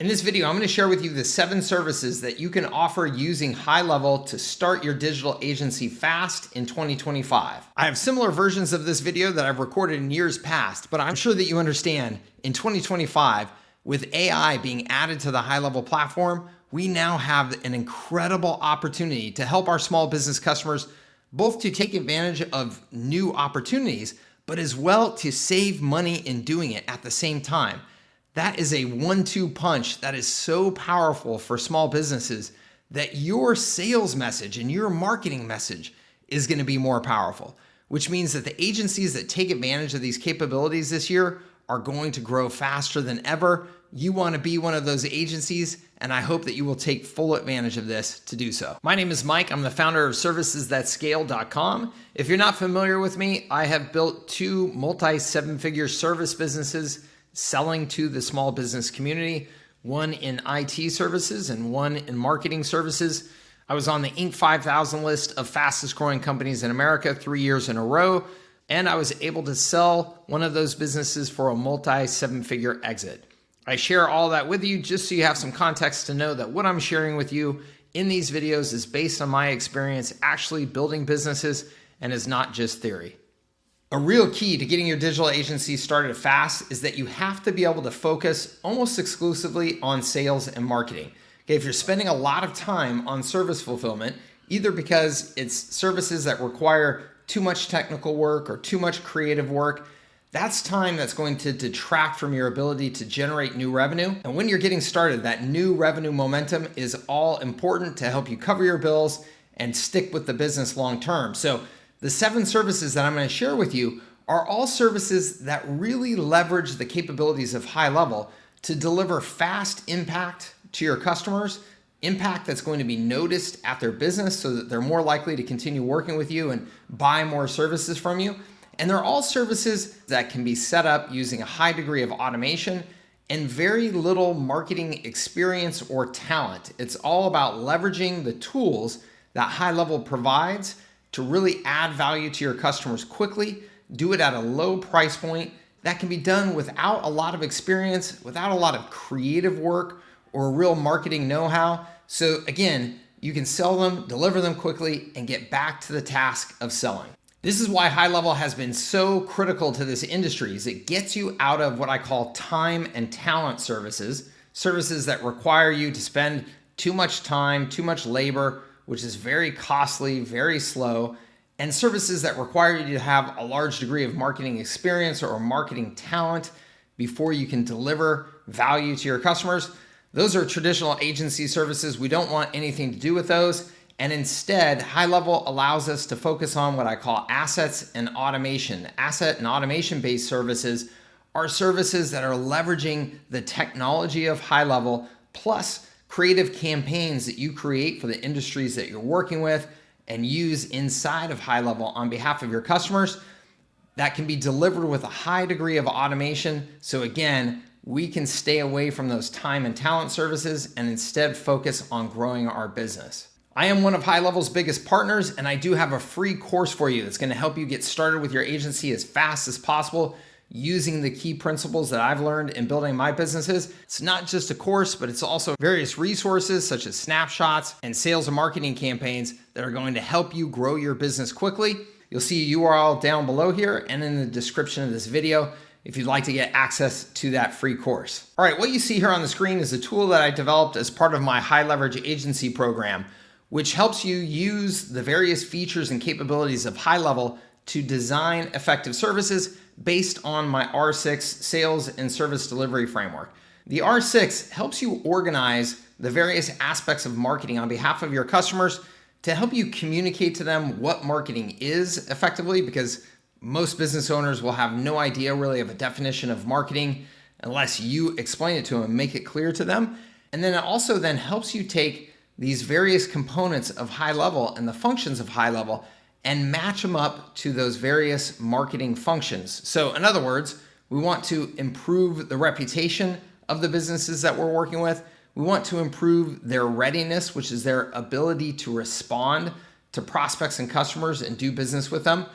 In this video, I'm going to share with you the 7 services that you can offer using HighLevel to start your digital agency fast in 2025. I have similar versions of this video that I've recorded in years past, but I'm sure that you understand in 2025, with AI being added to the HighLevel platform, we now have an incredible opportunity to help our small business customers both to take advantage of new opportunities, but as well to save money in doing it at the same time. That is a 1-2 punch that is so powerful for small businesses that your sales message and your marketing message is going to be more powerful, which means that the agencies that take advantage of these capabilities this year are going to grow faster than ever. You want to be one of those agencies, and I hope that you will take full advantage of this to do so. My name is Mike. I'm the founder of servicesthatscale.com. If you're not familiar with me, I have built 2 multi-7-figure service businesses selling to the small business community, one in IT services and one in marketing services. I was on the Inc. 5000 list of fastest growing companies in America 3 years in a row, and I was able to sell one of those businesses for a multi-7-figure exit. I share all that with you just so you have some context to know that what I'm sharing with you in these videos is based on my experience actually building businesses and is not just theory. A real key to getting your digital agency started fast is that you have to be able to focus almost exclusively on sales and marketing. Okay, if you're spending a lot of time on service fulfillment, either because it's services that require too much technical work or too much creative work, that's time that's going to detract from your ability to generate new revenue. And when you're getting started, that new revenue momentum is all important to help you cover your bills and stick with the business long term. So the 7 services that I'm going to share with you are all services that really leverage the capabilities of HighLevel to deliver fast impact to your customers, impact that's going to be noticed at their business so that they're more likely to continue working with you and buy more services from you. And they're all services that can be set up using a high degree of automation and very little marketing experience or talent. It's all about leveraging the tools that HighLevel provides to really add value to your customers quickly, do it at a low price point that can be done without a lot of experience, without a lot of creative work or real marketing know-how. So again, you can sell them, deliver them quickly, and get back to the task of selling. This is why HighLevel has been so critical to this industry, is it gets you out of what I call time and talent services, services that require you to spend too much time, too much labor, which is very costly, very slow, and services that require you to have a large degree of marketing experience or marketing talent before you can deliver value to your customers. Those are traditional agency services. We don't want anything to do with those. And instead, HighLevel allows us to focus on what I call assets and automation. Asset and automation-based services are services that are leveraging the technology of HighLevel plus creative campaigns that you create for the industries that you're working with and use inside of HighLevel on behalf of your customers that can be delivered with a high degree of automation. So again, we can stay away from those time and talent services and instead focus on growing our business. I am one of HighLevel's biggest partners, and I do have a free course for you that's going to help you get started with your agency as fast as possible using the key principles that I've learned in building my businesses. It's not just a course, but it's also various resources such as snapshots and sales and marketing campaigns that are going to help you grow your business quickly. You'll see a URL down below here and in the description of this video if you'd like to get access to that free course. All right, what you see here on the screen is a tool that I developed as part of my high leverage agency program, which helps you use the various features and capabilities of HighLevel to design effective services based on my R6 sales and service delivery framework. The R6 helps you organize the various aspects of marketing on behalf of your customers to help you communicate to them what marketing is effectively, because most business owners will have no idea really of a definition of marketing unless you explain it to them and make it clear to them. And then it also then helps you take these various components of HighLevel and the functions of HighLevel and match them up to those various marketing functions. So in other words, we want to improve the reputation of the businesses that we're working with. We want to improve their readiness, which is their ability to respond to prospects and customers and do business with them.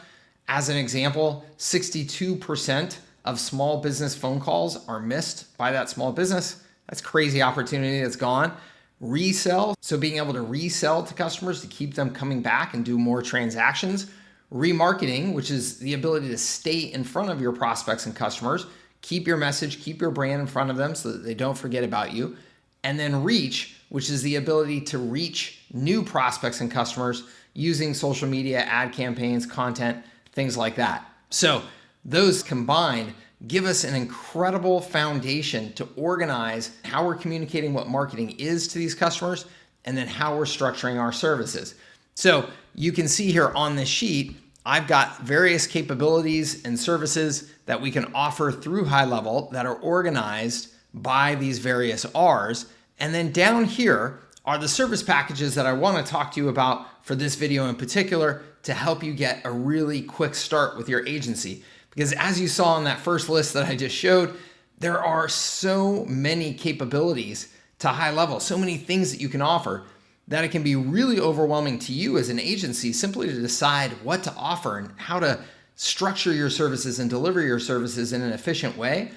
As an example, 62% of small business phone calls are missed by that small business. That's crazy opportunity that's gone. Resell, so being able to resell to customers to keep them coming back and do more transactions. Remarketing, which is the ability to stay in front of your prospects and customers, keep your message, keep your brand in front of them so that they don't forget about you. And then reach, which is the ability to reach new prospects and customers using social media, ad campaigns, content, things like that. So those combined give us an incredible foundation to organize how we're communicating what marketing is to these customers and then how we're structuring our services. So you can see here on this sheet, I've got various capabilities and services that we can offer through HighLevel that are organized by these various R's. And then down here are the service packages that I want to talk to you about for this video in particular to help you get a really quick start with your agency. Because as you saw in that first list that I just showed, there are so many capabilities to HighLevel, so many things that you can offer that it can be really overwhelming to you as an agency simply to decide what to offer and how to structure your services and deliver your services in an efficient way.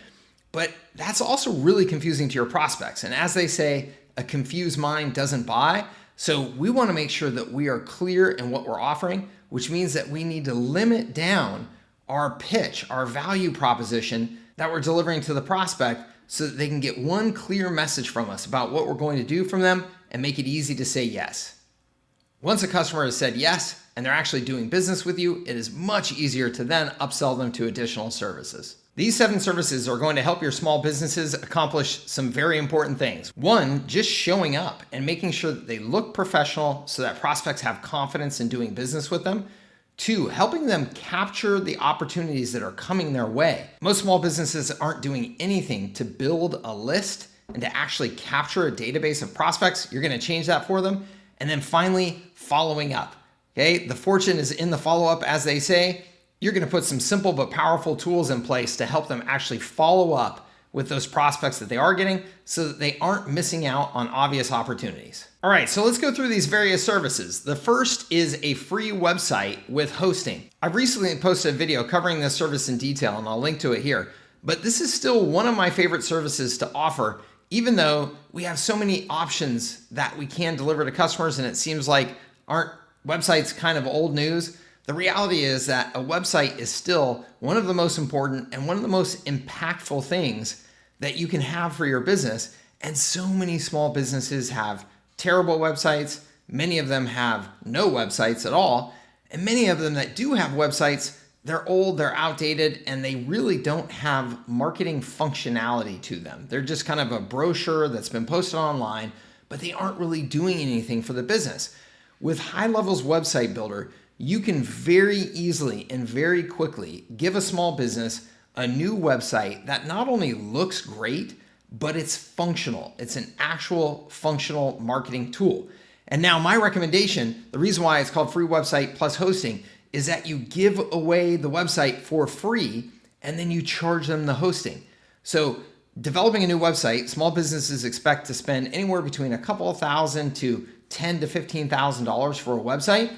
But that's also really confusing to your prospects. And as they say, a confused mind doesn't buy. So we want to make sure that we are clear in what we're offering, which means that we need to limit down our pitch, our value proposition that we're delivering to the prospect so that they can get one clear message from us about what we're going to do from them and make it easy to say yes. Once a customer has said yes and they're actually doing business with you, it is much easier to then upsell them to additional services. These 7 services are going to help your small businesses accomplish some very important things. 1, just showing up and making sure that they look professional so that prospects have confidence in doing business with them. 2, helping them capture the opportunities that are coming their way. Most small businesses aren't doing anything to build a list and to actually capture a database of prospects. You're going to change that for them. And then finally, following up. Okay, the fortune is in the follow-up, as they say. You're going to put some simple but powerful tools in place to help them actually follow up with those prospects that they are getting so that they aren't missing out on obvious opportunities. All right, so let's go through these various services. The first is a free website with hosting. I've recently posted a video covering this service in detail, and I'll link to it here. But this is still one of my favorite services to offer, even though we have so many options that we can deliver to customers, and it seems like aren't websites kind of old news? The reality is that a website is still one of the most important and one of the most impactful things that you can have for your business. And so many small businesses have terrible websites. Many of them have no websites at all. And many of them that do have websites, they're old, they're outdated, and they really don't have marketing functionality to them. They're just kind of a brochure that's been posted online, but they aren't really doing anything for the business. With HighLevel's website builder, you can very easily and very quickly give a small business a new website that not only looks great, but it's functional. It's an actual functional marketing tool. And now my recommendation, the reason why it's called free website plus hosting, is that you give away the website for free and then you charge them the hosting. So developing a new website, small businesses expect to spend anywhere between a couple of thousand to $10,000 to $15,000 for a website.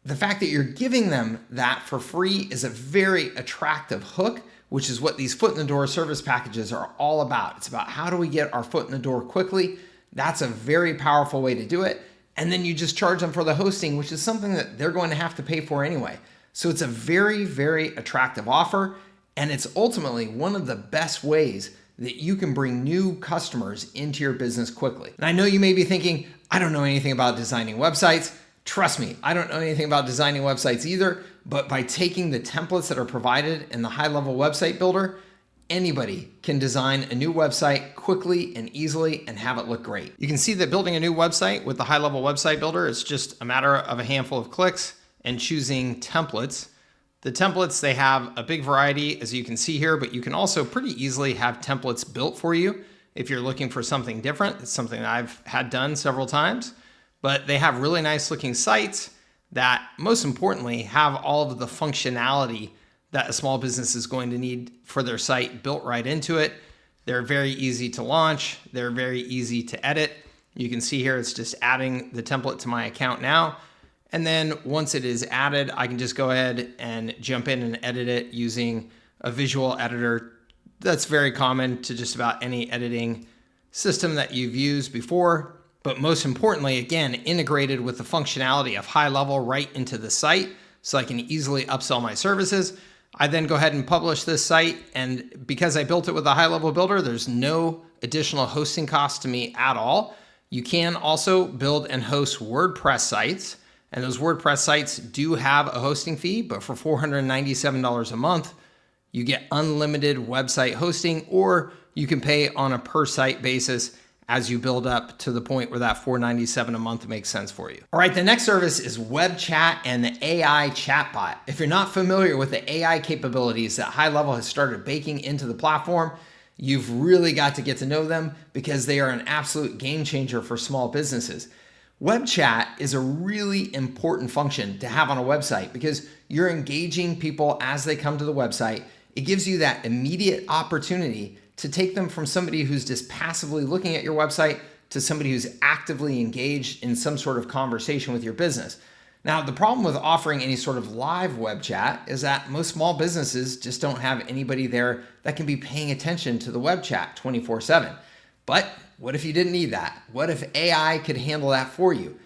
The fact that you're giving them that for free is a very attractive hook, which is what these foot in the door service packages are all about. It's about how do we get our foot in the door quickly. That's a very powerful way to do it. And then you just charge them for the hosting, which is something that they're going to have to pay for anyway. So it's a very, very attractive offer. And it's ultimately one of the best ways that you can bring new customers into your business quickly. And I know you may be thinking, I don't know anything about designing websites. Trust me, I don't know anything about designing websites either, but by taking the templates that are provided in the HighLevel website builder, anybody can design a new website quickly and easily and have it look great. You can see that building a new website with the HighLevel website builder is just a matter of a handful of clicks and choosing templates. The templates, they have a big variety, as you can see here, but you can also pretty easily have templates built for you if you're looking for something different. It's something that I've had done several times. But they have really nice looking sites that, most importantly, have all of the functionality that a small business is going to need for their site built right into it. They're very easy to launch. They're very easy to edit. You can see here, it's just adding the template to my account now. And then once it is added, I can just go ahead and jump in and edit it using a visual editor. That's very common to just about any editing system that you've used before, but most importantly, again, integrated with the functionality of HighLevel right into the site so I can easily upsell my services. I then go ahead and publish this site, and because I built it with a HighLevel builder, there's no additional hosting costs to me at all. You can also build and host WordPress sites, and those WordPress sites do have a hosting fee, but for $497 a month, you get unlimited website hosting, or you can pay on a per site basis as you build up to the point where that $497 a month makes sense for you. All right, the next service is web chat and the AI chatbot. If you're not familiar with the AI capabilities that HighLevel has started baking into the platform, you've really got to get to know them because they are an absolute game changer for small businesses. Web chat is a really important function to have on a website because you're engaging people as they come to the website. It gives you that immediate opportunity to take them from somebody who's just passively looking at your website to somebody who's actively engaged in some sort of conversation with your business. Now, the problem with offering any sort of live web chat is that most small businesses just don't have anybody there that can be paying attention to the web chat 24/7. But what if you didn't need that? What if AI could handle that for you?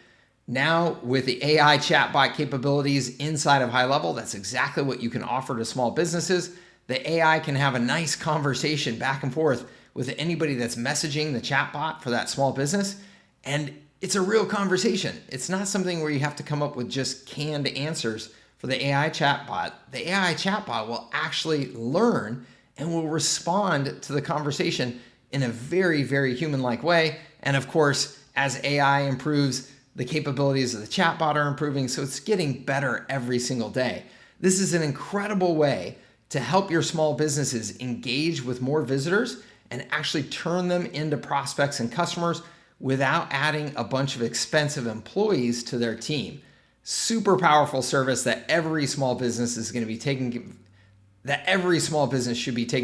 Now, with the AI chatbot capabilities inside of HighLevel, that's exactly what you can offer to small businesses. The AI can have a nice conversation back and forth with anybody that's messaging the chatbot for that small business. And it's a real conversation. It's not something where you have to come up with just canned answers for the AI chatbot. The AI chatbot will actually learn and will respond to the conversation in a very, very human-like way. And of course, as AI improves, the capabilities of the chatbot are improving, so it's getting better every single day. This is an incredible way to help your small businesses engage with more visitors and actually turn them into prospects and customers without adding a bunch of expensive employees to their team. Super powerful service that every small business should be taking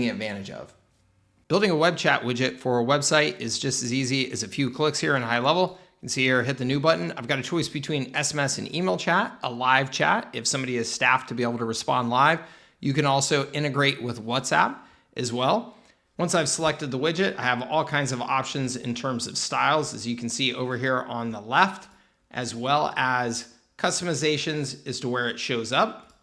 advantage of. Building a web chat widget for a website is just as easy as a few clicks here in HighLevel. You can see here, hit the new button. I've got a choice between SMS and email chat, a live chat if somebody is staffed to be able to respond live. You can also integrate with WhatsApp as well. Once I've selected the widget, I have all kinds of options in terms of styles, as you can see over here on the left, as well as customizations as to where it shows up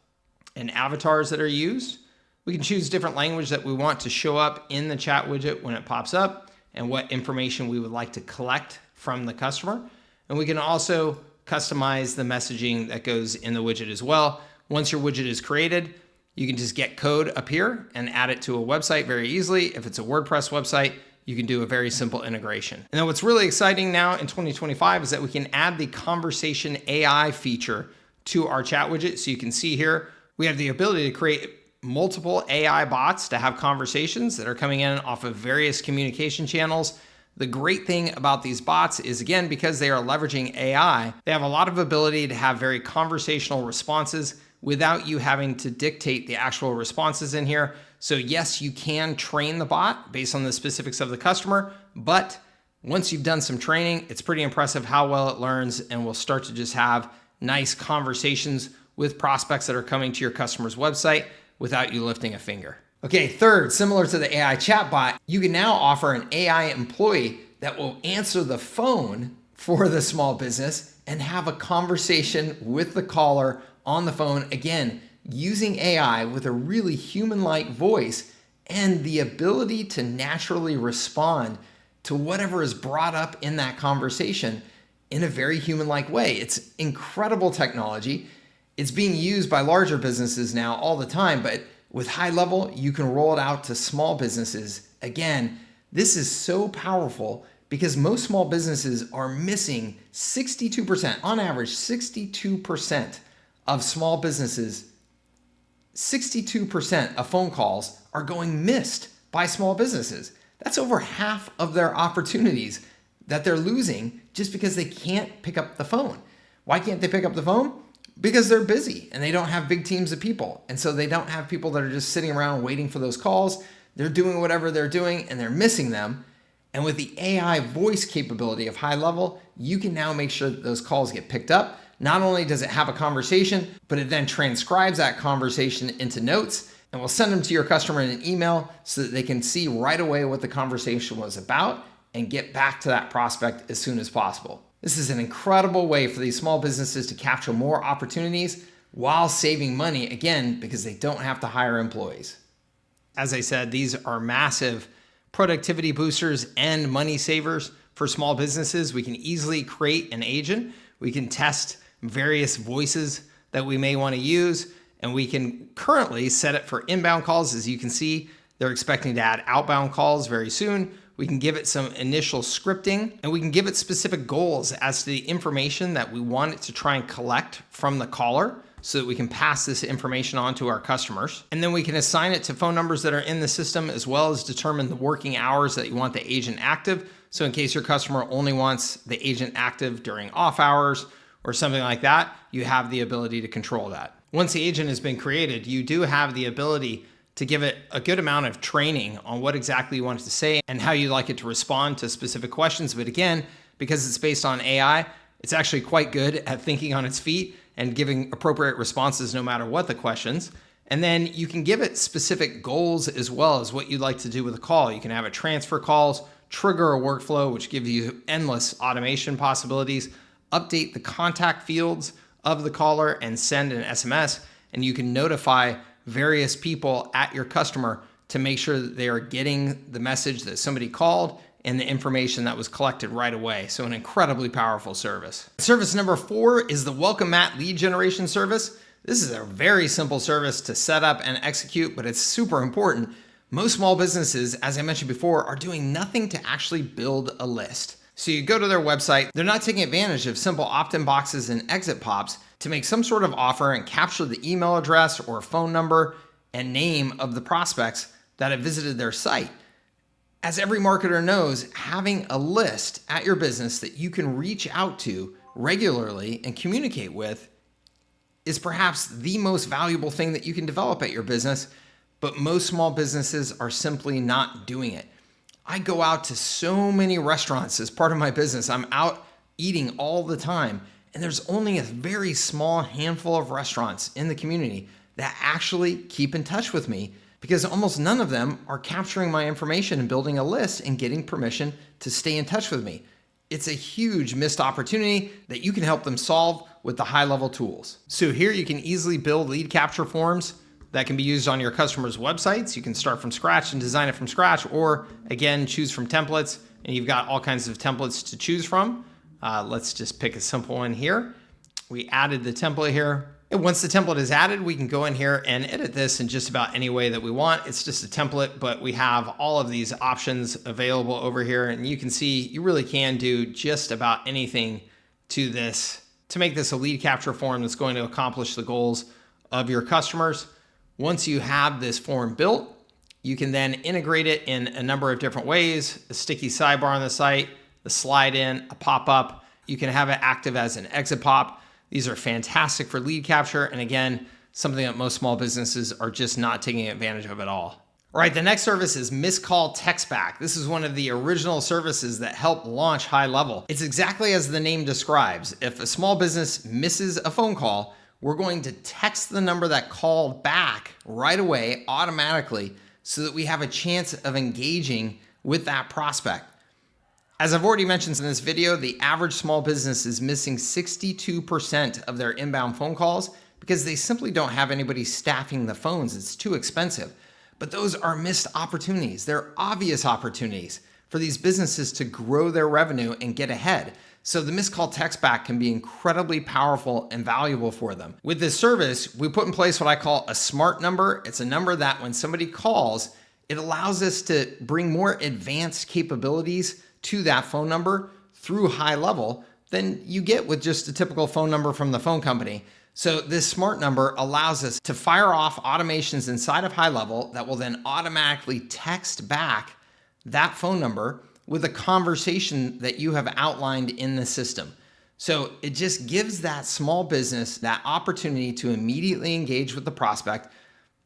and avatars that are used. We can choose different language that we want to show up in the chat widget when it pops up and what information we would like to collect from the customer. And we can also customize the messaging that goes in the widget as well. Once your widget is created, you can just get code up here and add it to a website very easily. If it's a WordPress website, you can do a very simple integration. And then what's really exciting now in 2025 is that we can add the conversation AI feature to our chat widget. So you can see here, we have the ability to create multiple AI bots to have conversations that are coming in off of various communication channels. The great thing about these bots is, again, because they are leveraging AI, they have a lot of ability to have very conversational responses without you having to dictate the actual responses in here. So yes, you can train the bot based on the specifics of the customer, but once you've done some training, it's pretty impressive how well it learns and will start to just have nice conversations with prospects that are coming to your customer's website without you lifting a finger. Okay, third, similar to the AI chatbot, you can now offer an AI employee that will answer the phone for the small business and have a conversation with the caller on the phone, again, using AI with a really human-like voice and the ability to naturally respond to whatever is brought up in that conversation in a very human-like way. It's incredible technology. It's being used by larger businesses now all the time, but with HighLevel, you can roll it out to small businesses. Again, this is so powerful because most small businesses are missing 62%, on average, 62% of small businesses, 62% of phone calls are going missed by small businesses. That's over half of their opportunities that they're losing just because they can't pick up the phone. Why can't they pick up the phone? Because they're busy and they don't have big teams of people. And so they don't have people that are just sitting around waiting for those calls. They're doing whatever they're doing and they're missing them. And with the AI voice capability of HighLevel, you can now make sure that those calls get picked up. Not only does it have a conversation, but it then transcribes that conversation into notes and will send them to your customer in an email so that they can see right away what the conversation was about and get back to that prospect as soon as possible. This is an incredible way for these small businesses to capture more opportunities while saving money, again, because they don't have to hire employees. As I said, these are massive productivity boosters and money savers for small businesses. We can easily create an agent. We can test various voices that we may want to use, and we can currently set it for inbound calls. As you can see, they're expecting to add outbound calls very soon. We can give it some initial scripting, and we can give it specific goals as to the information that we want it to try and collect from the caller so that we can pass this information on to our customers. And then we can assign it to phone numbers that are in the system, as well as determine the working hours that you want the agent active. So in case your customer only wants the agent active during off hours or something like that, you have the ability to control that. Once the agent has been created, you do have the ability to give it a good amount of training on what exactly you want it to say and how you like it to respond to specific questions. But again, because it's based on AI, it's actually quite good at thinking on its feet and giving appropriate responses no matter what the questions. And then you can give it specific goals as well as what you'd like to do with a call. You can have it transfer calls, trigger a workflow, which gives you endless automation possibilities, update the contact fields of the caller and send an SMS. And you can notify various people at your customer to make sure that they are getting the message that somebody called and the information that was collected right away. So an incredibly powerful service. Service number 4 is the Welcome Mat lead generation service. This is a very simple service to set up and execute, but it's super important. Most small businesses, as I mentioned before, are doing nothing to actually build a list. So you go to their website, they're not taking advantage of simple opt-in boxes and exit pops to make some sort of offer and capture the email address or phone number and name of the prospects that have visited their site. As every marketer knows, having a list at your business that you can reach out to regularly and communicate with is perhaps the most valuable thing that you can develop at your business, but most small businesses are simply not doing it. I go out to so many restaurants as part of my business. I'm out eating all the time, and there's only a very small handful of restaurants in the community that actually keep in touch with me because almost none of them are capturing my information and building a list and getting permission to stay in touch with me. It's a huge missed opportunity that you can help them solve with the HighLevel tools. So here you can easily build lead capture forms that can be used on your customers' websites. You can start from scratch and design it from scratch, or again, choose from templates, and you've got all kinds of templates to choose from. Let's just pick a simple one here. We added the template here. And once the template is added, we can go in here and edit this in just about any way that we want. It's just a template, but we have all of these options available over here. And you can see you really can do just about anything to this to make this a lead capture form that's going to accomplish the goals of your customers. Once you have this form built, you can then integrate it in a number of different ways. A sticky sidebar on the site, the slide in, a pop-up. You can have it active as an exit pop. These are fantastic for lead capture. And again, something that most small businesses are just not taking advantage of at all. All right, the next service is Missed Call Text Back. This is one of the original services that helped launch HighLevel. It's exactly as the name describes. If a small business misses a phone call, we're going to text the number that called back right away automatically so that we have a chance of engaging with that prospect. As I've already mentioned in this video, the average small business is missing 62% of their inbound phone calls because they simply don't have anybody staffing the phones. It's too expensive. But those are missed opportunities. They're obvious opportunities for these businesses to grow their revenue and get ahead. So the missed call text back can be incredibly powerful and valuable for them. With this service, we put in place what I call a smart number. It's a number that when somebody calls, it allows us to bring more advanced capabilities to that phone number through HighLevel than you get with just a typical phone number from the phone company. So this smart number allows us to fire off automations inside of HighLevel that will then automatically text back that phone number with a conversation that you have outlined in the system. So it just gives that small business that opportunity to immediately engage with the prospect.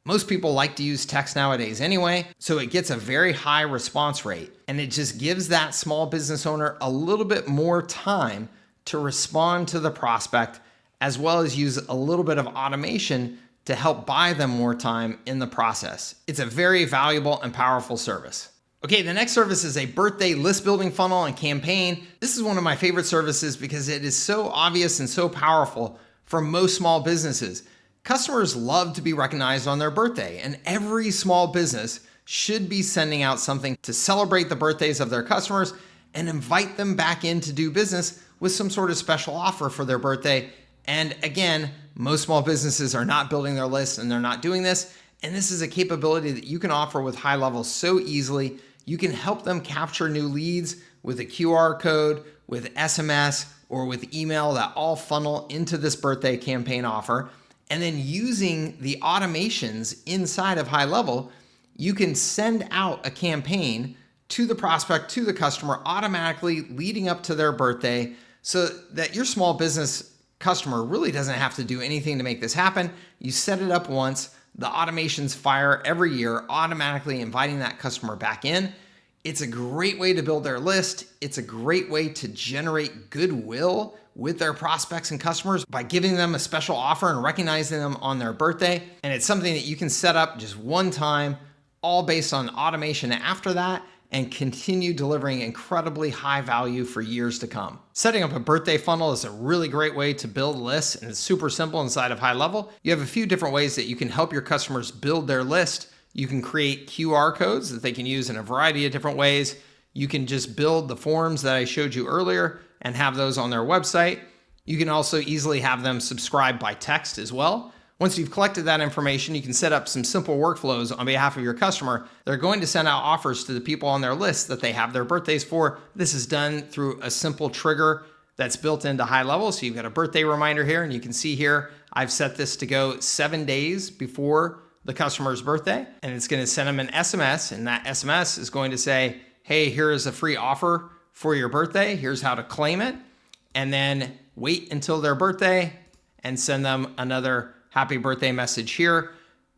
Most people like to use text nowadays anyway, so it gets a very high response rate. And it just gives that small business owner a little bit more time to respond to the prospect, as well as use a little bit of automation to help buy them more time in the process. It's a very valuable and powerful service. Okay, the next service is a birthday list building funnel and campaign. This is one of my favorite services because it is so obvious and so powerful for most small businesses. Customers love to be recognized on their birthday, and every small business should be sending out something to celebrate the birthdays of their customers and invite them back in to do business with some sort of special offer for their birthday. And again, most small businesses are not building their list and they're not doing this. And this is a capability that you can offer with HighLevel so easily. You can help them capture new leads with a QR code, with SMS, or with email that all funnel into this birthday campaign offer. And then using the automations inside of HighLevel, you can send out a campaign to the prospect, to the customer, automatically leading up to their birthday so that your small business customer really doesn't have to do anything to make this happen. You set it up once, the automations fire every year, automatically inviting that customer back in. It's a great way to build their list. It's a great way to generate goodwill with their prospects and customers by giving them a special offer and recognizing them on their birthday. And it's something that you can set up just one time, all based on automation after that, and continue delivering incredibly high value for years to come. Setting up a birthday funnel is a really great way to build lists, and it's super simple inside of HighLevel. You have a few different ways that you can help your customers build their list. You can create QR codes that they can use in a variety of different ways. You can just build the forms that I showed you earlier and have those on their website. You can also easily have them subscribe by text as well. Once you've collected that information, you can set up some simple workflows on behalf of your customer. They're going to send out offers to the people on their list that they have their birthdays for. This is done through a simple trigger that's built into HighLevel. So you've got a birthday reminder here, and you can see here, I've set this to go 7 days before the customer's birthday, and it's going to send them an SMS, and that SMS is going to say, hey, here is a free offer for your birthday. Here's how to claim it. And then wait until their birthday and send them another happy birthday message here.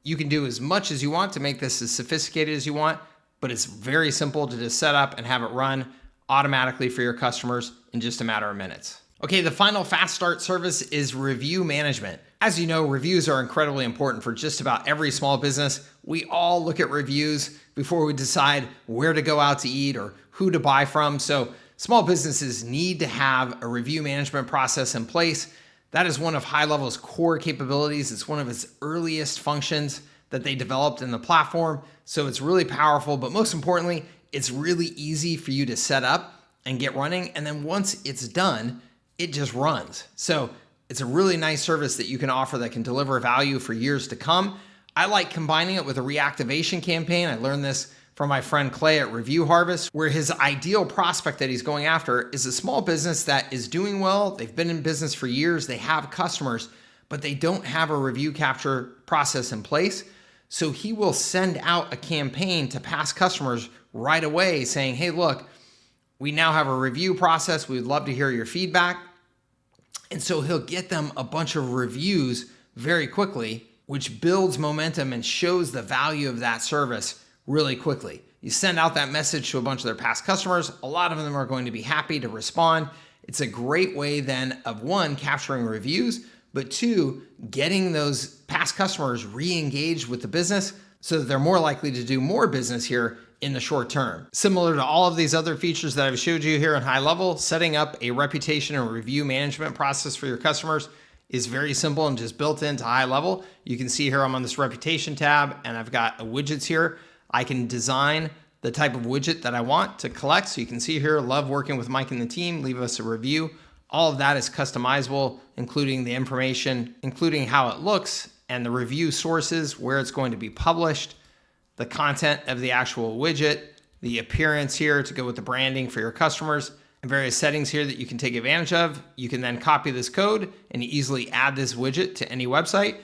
You can do as much as you want to make this as sophisticated as you want, but it's very simple to just set up and have it run automatically for your customers in just a matter of minutes. Okay, the final fast start service is review management. As you know, reviews are incredibly important for just about every small business. We all look at reviews before we decide where to go out to eat or who to buy from. So small businesses need to have a review management process in place. That is one of HighLevel's core capabilities. It's one of its earliest functions that they developed in the platform. So it's really powerful, but most importantly, it's really easy for you to set up and get running. And then once it's done, it just runs. So it's a really nice service that you can offer that can deliver value for years to come. I like combining it with a reactivation campaign. I learned this from my friend Clay at Review Harvest, where his ideal prospect that he's going after is a small business that is doing well. They've been in business for years. They have customers, but they don't have a review capture process in place. So he will send out a campaign to past customers right away saying, hey, look, we now have a review process. We'd love to hear your feedback. And so he'll get them a bunch of reviews very quickly, which builds momentum and shows the value of that service really quickly. You send out that message to a bunch of their past customers. A lot of them are going to be happy to respond. It's a great way then of one, capturing reviews, but two, getting those past customers re-engaged with the business so that they're more likely to do more business here in the short term. Similar to all of these other features that I've showed you here on HighLevel, setting up a reputation and review management process for your customers is very simple and just built into HighLevel. You can see here I'm on this reputation tab and I've got widgets here. I can design the type of widget that I want to collect. So you can see here, love working with Mike and the team, leave us a review. All of that is customizable, including the information, including how it looks and the review sources, where it's going to be published, the content of the actual widget, the appearance here to go with the branding for your customers, and various settings here that you can take advantage of. You can then copy this code and easily add this widget to any website.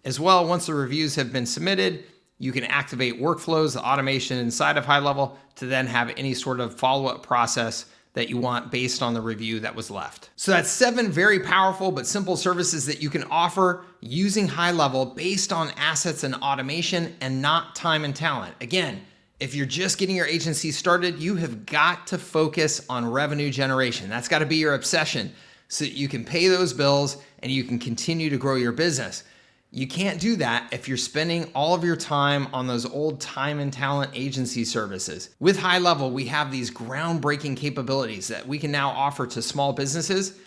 As well, once the reviews have been submitted, you can activate workflows, the automation inside of HighLevel to then have any sort of follow-up process that you want based on the review that was left. So that's 7 very powerful but simple services that you can offer using HighLevel based on assets and automation and not time and talent. Again, if you're just getting your agency started, you have got to focus on revenue generation. That's got to be your obsession so that you can pay those bills and you can continue to grow your business. You can't do that if you're spending all of your time on those old time and talent agency services. With HighLevel, we have these groundbreaking capabilities that we can now offer to small businesses,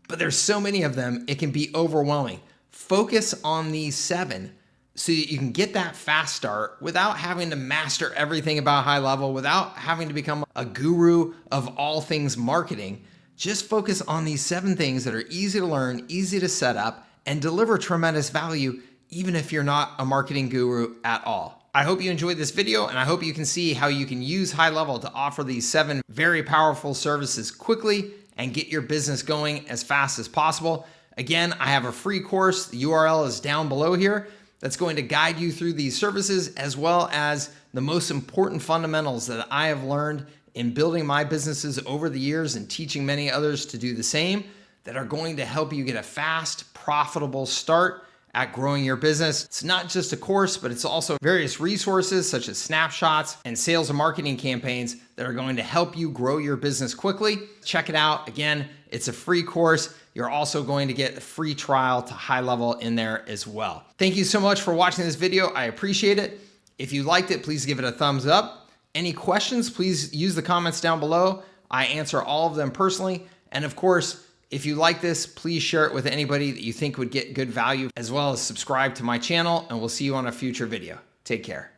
but there's so many of them, it can be overwhelming. Focus on these 7 so that you can get that fast start without having to master everything about HighLevel, without having to become a guru of all things marketing. Just focus on these 7 things that are easy to learn, easy to set up, and deliver tremendous value, even if you're not a marketing guru at all. I hope you enjoyed this video, and I hope you can see how you can use HighLevel to offer these 7 very powerful services quickly and get your business going as fast as possible. Again, I have a free course, the URL is down below here, that's going to guide you through these services, as well as the most important fundamentals that I have learned in building my businesses over the years and teaching many others to do the same, that are going to help you get a fast, profitable start at growing your business. It's not just a course, but it's also various resources such as snapshots and sales and marketing campaigns that are going to help you grow your business quickly. Check it out. Again, it's a free course. You're also going to get a free trial to HighLevel in there as well. Thank you so much for watching this video. I appreciate it. If you liked it, please give it a thumbs up. Any questions, please use the comments down below. I answer all of them personally. And of course, if you like this, please share it with anybody that you think would get good value, as well as subscribe to my channel, and we'll see you on a future video. Take care.